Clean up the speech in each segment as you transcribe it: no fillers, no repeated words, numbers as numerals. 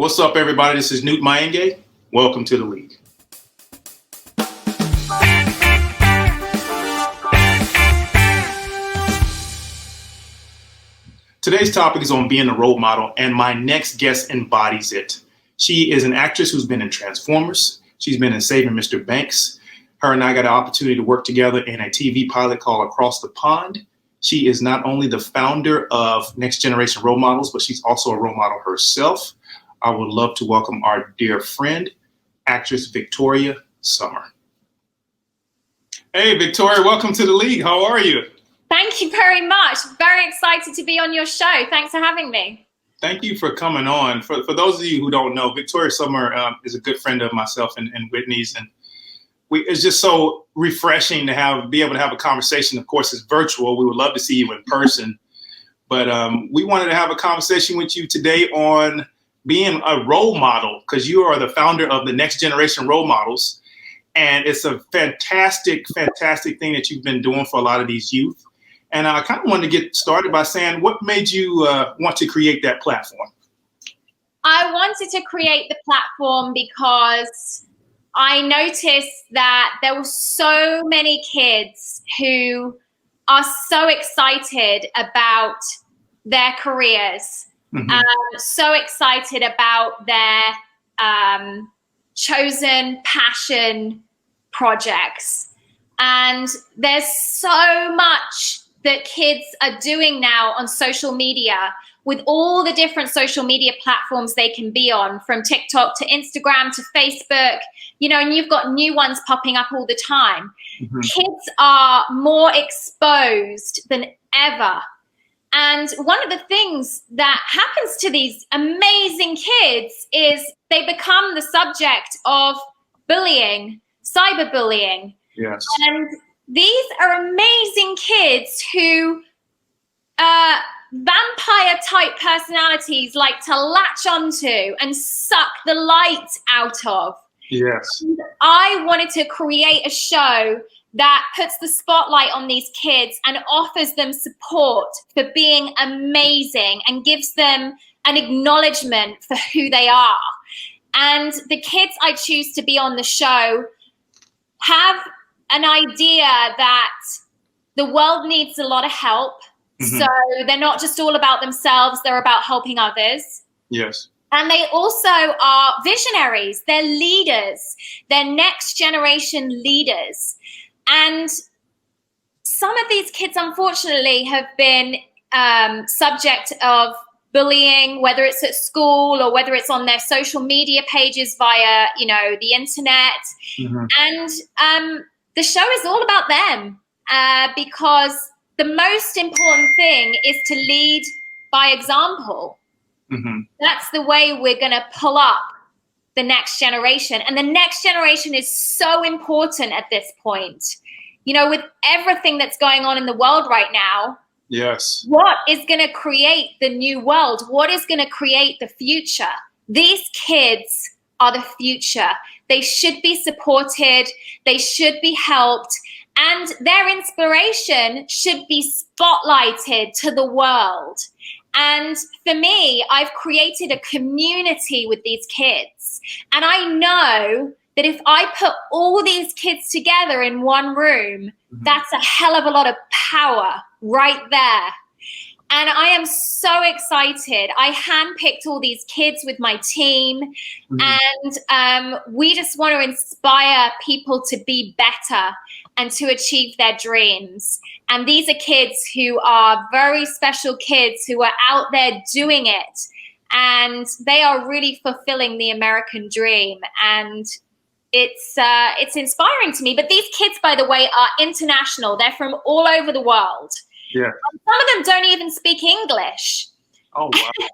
What's up, everybody? This is Newton Mayenge. Welcome to the league. Today's topic is on being a role model, and my next guest embodies it. She is an actress who's been in Transformers. She's been in Saving Mr. Banks. Her and I got an opportunity to work together in a TV pilot called Across the Pond. She is not only the founder of Next Generation Role Models, but she's also a role model herself. I would love to welcome our dear friend, actress Victoria Summer. Hey, Victoria, welcome to the league. How are you? Thank you very much. Very excited to be on your show. Thanks for having me. Thank you for coming on. For those of you who don't know, Victoria Summer is a good friend of myself and Whitney's, and it's just so refreshing to be able to have a conversation. Of course, it's virtual. We would love to see you in person, but we wanted to have a conversation with you today on being a role model, because you are the founder of the Next Generation Role Models, and it's a fantastic, fantastic thing that you've been doing for a lot of these youth. And I kind of wanted to get started by saying, what made you want to create that platform? I wanted to create the platform because I noticed that there were so many kids who are so excited about their careers, so excited about their chosen passion projects. And there's so much that kids are doing now on social media with all the different social media platforms they can be on, from TikTok to Instagram to Facebook, and you've got new ones popping up all the time. Kids are more exposed than ever. And one of the things that happens to these amazing kids is they become the subject of bullying, cyberbullying. Yes. And these are amazing kids who vampire type personalities like to latch onto and suck the light out of. Yes. And I wanted to create a show that puts the spotlight on these kids and offers them support for being amazing and gives them an acknowledgement for who they are. And the kids I choose to be on the show have an idea that the world needs a lot of help. So they're not just all about themselves, they're about helping others. Yes. And they also are visionaries. They're leaders. They're next generation leaders. And some of these kids, unfortunately, have been subject of bullying, whether it's at school or whether it's on their social media pages via, the internet. And the show is all about them because the most important thing is to lead by example. That's the way we're going to pull up the next generation. And the next generation is so important at this point. With everything that's going on in the world right now, yes. What is going to create the new world? What is going to create the future? These kids are the future. They should be supported. They should be helped. And their inspiration should be spotlighted to the world. And for me, I've created a community with these kids. And I know that if I put all these kids together in one room, that's a hell of a lot of power right there. And I am so excited. I handpicked all these kids with my team, and we just want to inspire people to be better and to achieve their dreams. And these are kids who are very special kids who are out there doing it, and they are really fulfilling the American dream. And it's inspiring to me. But these kids, by the way, are international. They're from all over the world. Yeah. Some of them don't even speak English. Oh, wow.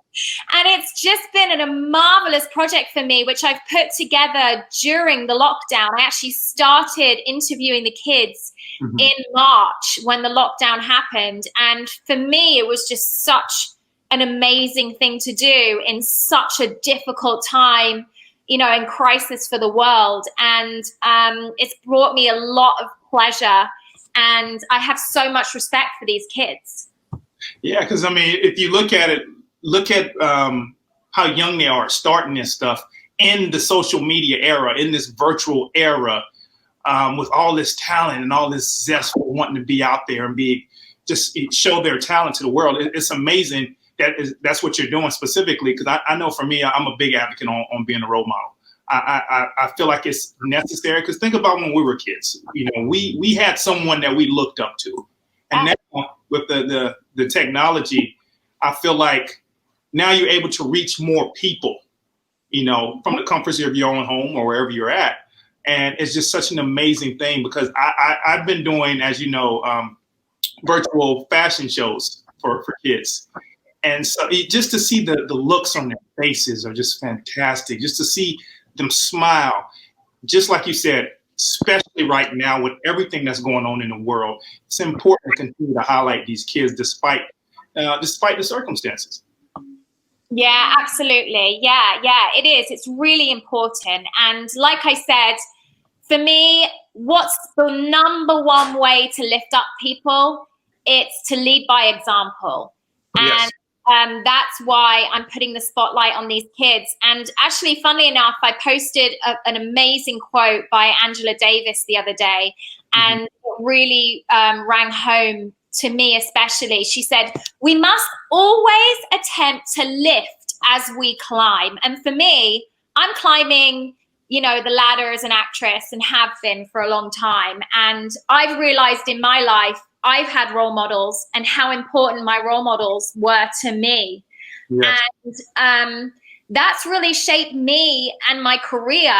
And it's just been a marvelous project for me, which I've put together during the lockdown. I actually started interviewing the kids in March when the lockdown happened. And for me, it was just such an amazing thing to do in such a difficult time, in crisis for the world. And it's brought me a lot of pleasure. And I have so much respect for these kids. Yeah, because if you look at how young they are starting this stuff in the social media era, in this virtual era, with all this talent and all this zest for wanting to be out there and just show their talent to the world. It's amazing that's what you're doing specifically, because I know for me, I'm a big advocate on being a role model. I feel like it's necessary, because think about when we were kids. We had someone that we looked up to, and now with the technology, I feel like now you're able to reach more people, from the comforts of your own home or wherever you're at. And it's just such an amazing thing, because I've been doing, as you know, virtual fashion shows for kids. And so just to see the looks on their faces are just fantastic. Just to see them smile, just like you said, especially right now with everything that's going on in the world, it's important to continue to highlight these kids despite the circumstances. Yeah, absolutely. Yeah, it is. It's really important. And like I said, for me, what's the number one way to lift up people? It's to lead by example. Yes. And that's why I'm putting the spotlight on these kids. And actually, funnily enough, I posted an amazing quote by Angela Davis the other day, and it really rang home to me especially. She said, "We must always attempt to lift as we climb." And for me, I'm climbing, the ladder as an actress, and have been for a long time. And I've realized in my life, I've had role models, and how important my role models were to me. Yes. And that's really shaped me and my career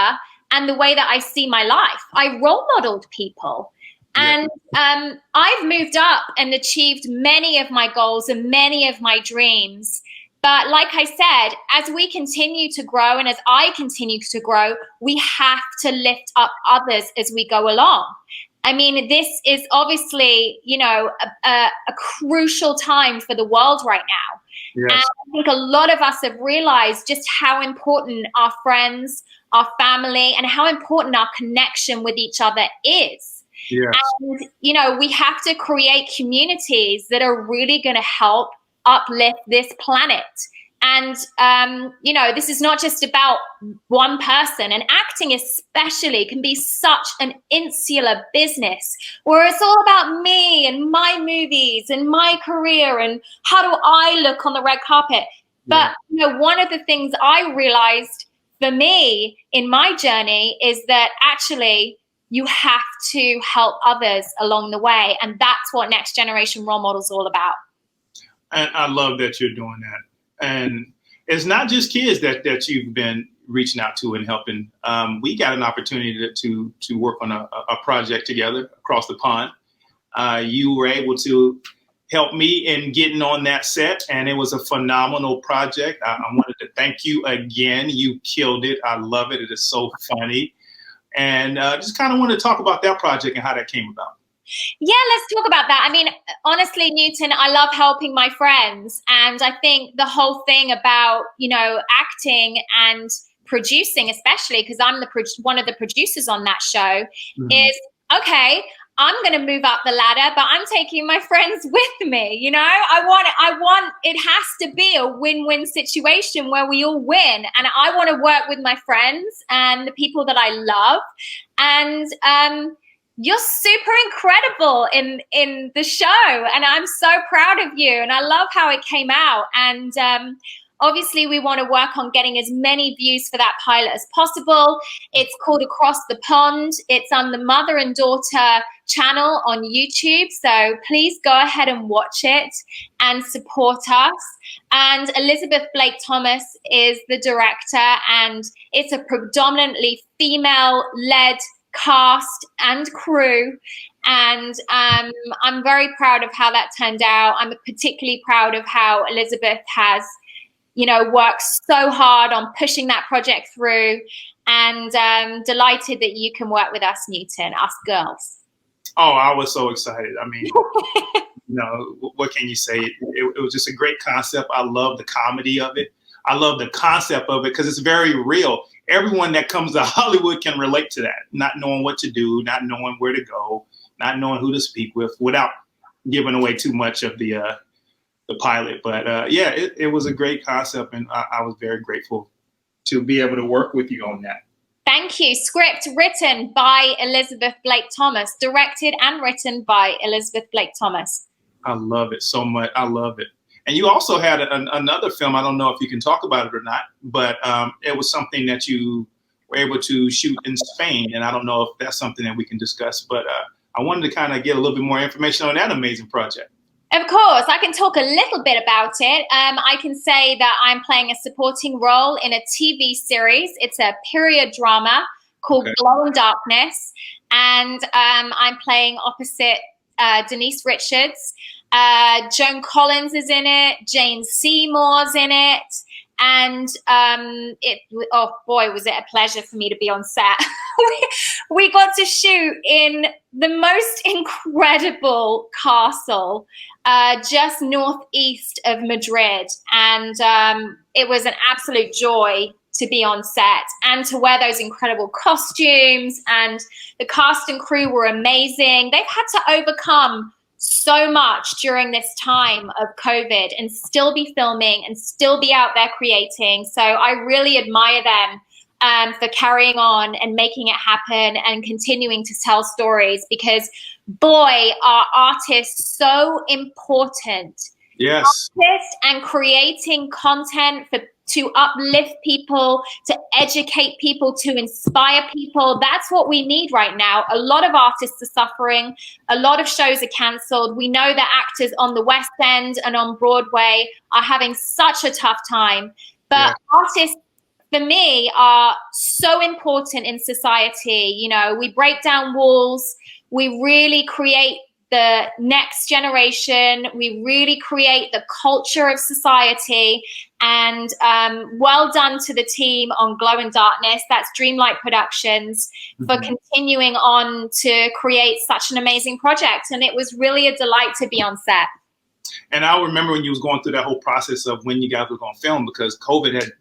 and the way that I see my life. I role modeled people. And I've moved up and achieved many of my goals and many of my dreams. But like I said, as we continue to grow and as I continue to grow, we have to lift up others as we go along. I mean, this is obviously, a crucial time for the world right now. Yes. And I think a lot of us have realized just how important our friends, our family, and how important our connection with each other is. Yes. And, we have to create communities that are really going to help uplift this planet. And, this is not just about one person. And acting especially can be such an insular business where it's all about me and my movies and my career and how do I look on the red carpet. But, one of the things I realized for me in my journey is that actually you have to help others along the way. And that's what Next Generation Role Models is all about. And I love that you're doing that. And it's not just kids that you've been reaching out to and helping. We got an opportunity to work on a project together across the pond. You were able to help me in getting on that set, and it was a phenomenal project. I wanted to thank you again. You killed it. I love it. It is so funny. And just kind of want to talk about that project and how that came about. Yeah, let's talk about that. I mean, honestly, Newton, I love helping my friends. And I think the whole thing about, acting and producing, especially because I'm one of the producers on that show, is, okay, I'm going to move up the ladder, but I'm taking my friends with me. I want, it has to be a win-win situation where we all win. And I want to work with my friends and the people that I love. And, you're super incredible in the show, and I'm so proud of you, and I love how it came out. And obviously, we want to work on getting as many views for that pilot as possible. It's called Across the Pond. It's on the mother and daughter channel on YouTube, so please go ahead and watch it and support us. And Elizabeth Blake Thomas is the director, and it's a predominantly female-led cast and crew, and I'm very proud of how that turned out. I'm particularly proud of how Elizabeth has, worked so hard on pushing that project through, and delighted that you can work with us, Newton, us girls. Oh, I was so excited. I mean, what can you say? It was just a great concept. I love the comedy of it. I love the concept of it because it's very real. Everyone that comes to Hollywood can relate to that, not knowing what to do, not knowing where to go, not knowing who to speak with, without giving away too much of the the pilot. But yeah, it was a great concept, and I was very grateful to be able to work with you on that. Thank you. Script written by Elizabeth Blake Thomas, directed and written by Elizabeth Blake Thomas. I love it so much. I love it. And you also had another film. I don't know if you can talk about it or not, but it was something that you were able to shoot in Spain. And I don't know if that's something that we can discuss, but I wanted to kind of get a little bit more information on that amazing project. Of course, I can talk a little bit about it. I can say that I'm playing a supporting role in a TV series. It's a period drama called Glow in Darkness. And I'm playing opposite Denise Richards. Joan Collins is in it. Jane Seymour's in it. And oh boy, was it a pleasure for me to be on set. we got to shoot in the most incredible castle just northeast of Madrid. And it was an absolute joy to be on set and to wear those incredible costumes. And the cast and crew were amazing. They've had to overcome so much during this time of COVID and still be filming and still be out there creating. So I really admire them for carrying on and making it happen and continuing to tell stories, because boy, are artists so important. Yes. Artists and creating content to uplift people, to educate people, to inspire people. That's what we need right now. A lot of artists are suffering. A lot of shows are cancelled. We know that actors on the West End and on Broadway are having such a tough time. But artists, for me, are so important in society. You know, we break down walls. We really create the next generation. We really create the culture of society. And well done to the team on Glow in Darkness. That's Dreamlight Productions for continuing on to create such an amazing project. And it was really a delight to be on set. And I remember when you was going through that whole process of when you guys were going to film, because COVID had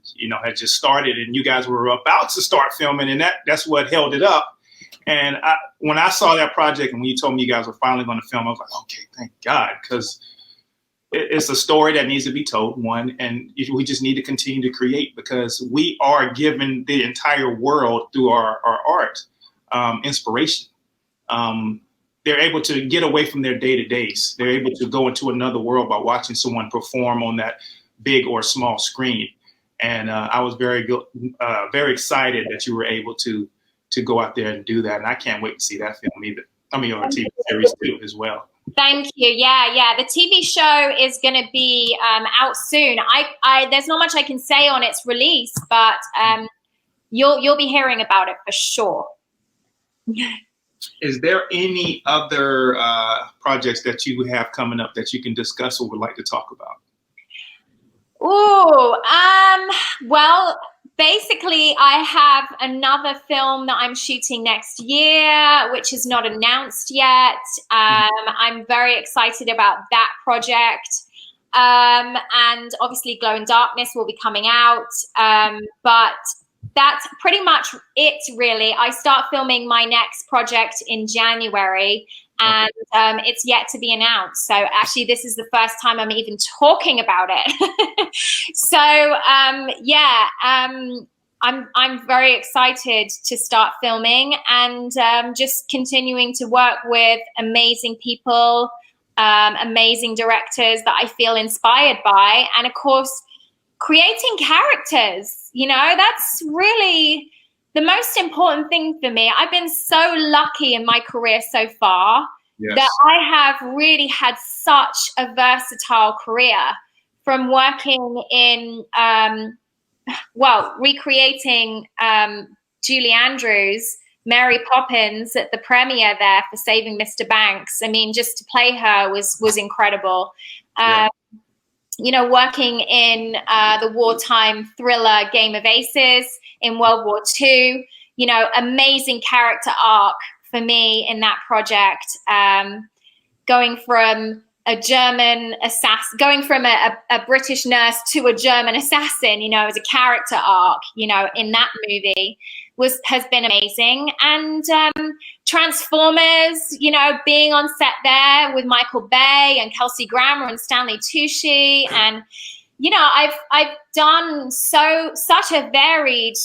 just started and you guys were about to start filming, and that's what held it up. And when I saw that project and when you told me you guys were finally going to film, I was like, okay, thank God, because it's a story that needs to be told, one, and we just need to continue to create, because we are giving the entire world through our art inspiration. They're able to get away from their day-to-days. They're able to go into another world by watching someone perform on that big or small screen. And I was very excited that you were able to go out there and do that. And I can't wait to see that film either. I mean, or TV series too as well. Thank you. Yeah. The TV show is going to be out soon. There's not much I can say on its release, but you'll be hearing about it for sure. Is there any other projects that you have coming up that you can discuss or would like to talk about? Well, basically, I have another film that I'm shooting next year, which is not announced yet. I'm very excited about that project. And obviously, Glow in Darkness will be coming out. But that's pretty much it, really. I start filming my next project in January. And it's yet to be announced. So actually, this is the first time I'm even talking about it. So I'm very excited to start filming and just continuing to work with amazing people, amazing directors that I feel inspired by, and of course, creating characters. You know, that's really the most important thing for me. I've been so lucky in my career so far that I have really had such a versatile career, from working in, recreating Julie Andrews, Mary Poppins at the premiere there for Saving Mr. Banks. I mean, just to play her was incredible. Working in the wartime thriller Game of Aces in World War II, amazing character arc for me in that project. Going from German assassin, going from a British nurse to a German assassin, you know, as a character arc, you know, in that movie has been amazing. And Transformers, you know, being on set there with Michael Bay and Kelsey Grammer and Stanley Tucci, and you know, I've done such a varied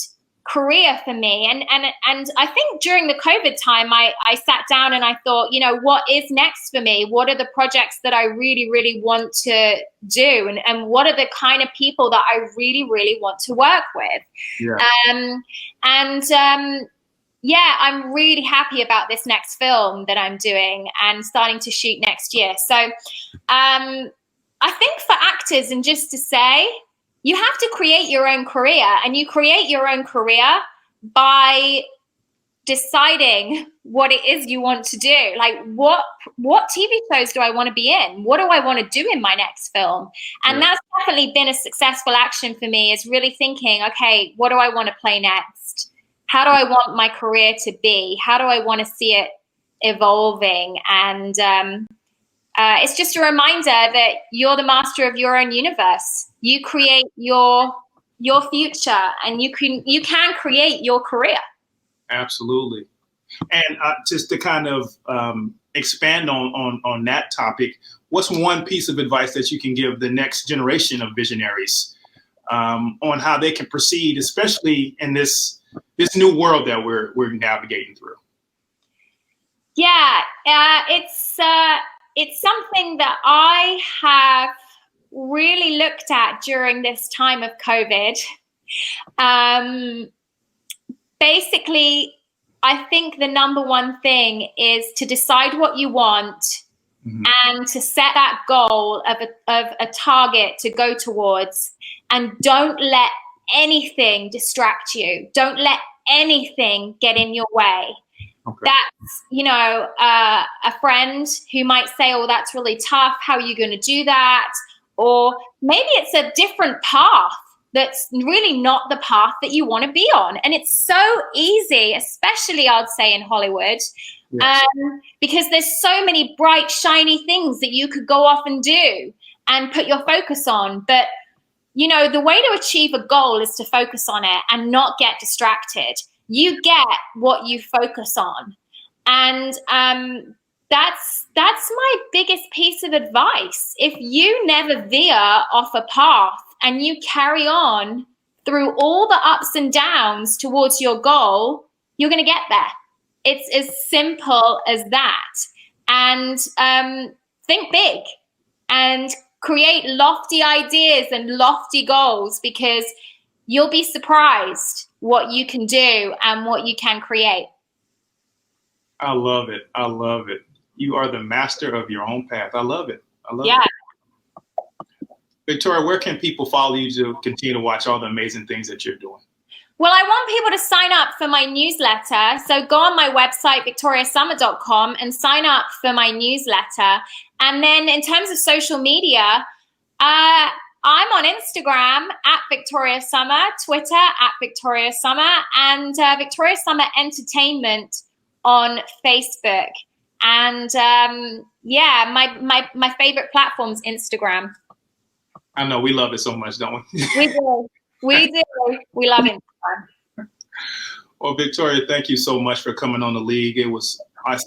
career for me, and I think during the COVID time I sat down and I thought, you know, what is next for me? What are the projects that I really, really want to do, and what are the kind of people that I really, really want to work with? Yeah, I'm really happy about this next film that I'm doing and starting to shoot next year. So I think for actors, and just to say, you have to create your own career, and you create your own career by deciding what it is you want to do. Like, what TV shows do I want to be in? What do I want to do in my next film? And that's definitely been a successful action for me, is really thinking, okay, what do I want to play next? How do I want my career to be? How do I want to see it evolving? And it's just a reminder that you're the master of your own universe. You create your future, and you can create your career. Absolutely. And just to kind of expand on that topic, what's one piece of advice that you can give the next generation of visionaries on how they can proceed, especially in this new world that we're navigating through? Yeah, it's something that I have really looked at during this time of COVID. Basically, I think the number one thing is to decide what you want, and to set that goal of a target to go towards, and don't let anything distract you. Don't let anything get in your way. Okay. That's, you know, a friend who might say, oh, that's really tough. How are you going to do that? Or maybe it's a different path that's really not the path that you want to be on. And it's so easy, especially I'd say in Hollywood, because there's so many bright, shiny things that you could go off and do and put your focus on. But, you know, the way to achieve a goal is to focus on it and not get distracted. You get what you focus on. And that's my biggest piece of advice. If you never veer off a path and you carry on through all the ups and downs towards your goal, you're going to get there. It's as simple as that. And think big and create lofty ideas and lofty goals, because you'll be surprised what you can do and what you can create. I love it. I love it. You are the master of your own path. I love it. I love it. Victoria, where can people follow you to continue to watch all the amazing things that you're doing? Well, I want people to sign up for my newsletter. So go on my website, victoriasummer.com, and sign up for my newsletter. And then in terms of social media, I'm on Instagram at Victoria Summer, Twitter at Victoria Summer, and Victoria Summer Entertainment on Facebook. And my favorite platform's Instagram. I know, we love it so much, don't we? We do. We do. We love Instagram. Well, Victoria, thank you so much for coming on The League. It's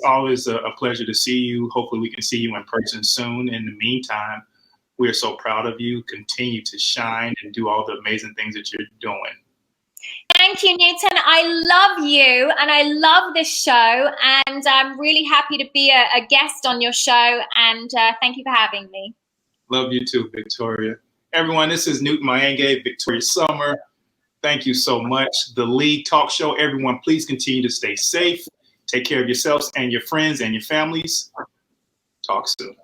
always a pleasure to see you. Hopefully we can see you in person soon. In the meantime, we are so proud of you. Continue to shine and do all the amazing things that you're doing. Thank you, Newton. I love you and I love this show. And I'm really happy to be a guest on your show. And thank you for having me. Love you too, Victoria. Everyone, this is Newton Mayenge, Victoria Summer. Thank you so much. The League Talk Show. Everyone, please continue to stay safe. Take care of yourselves and your friends and your families. Talk soon.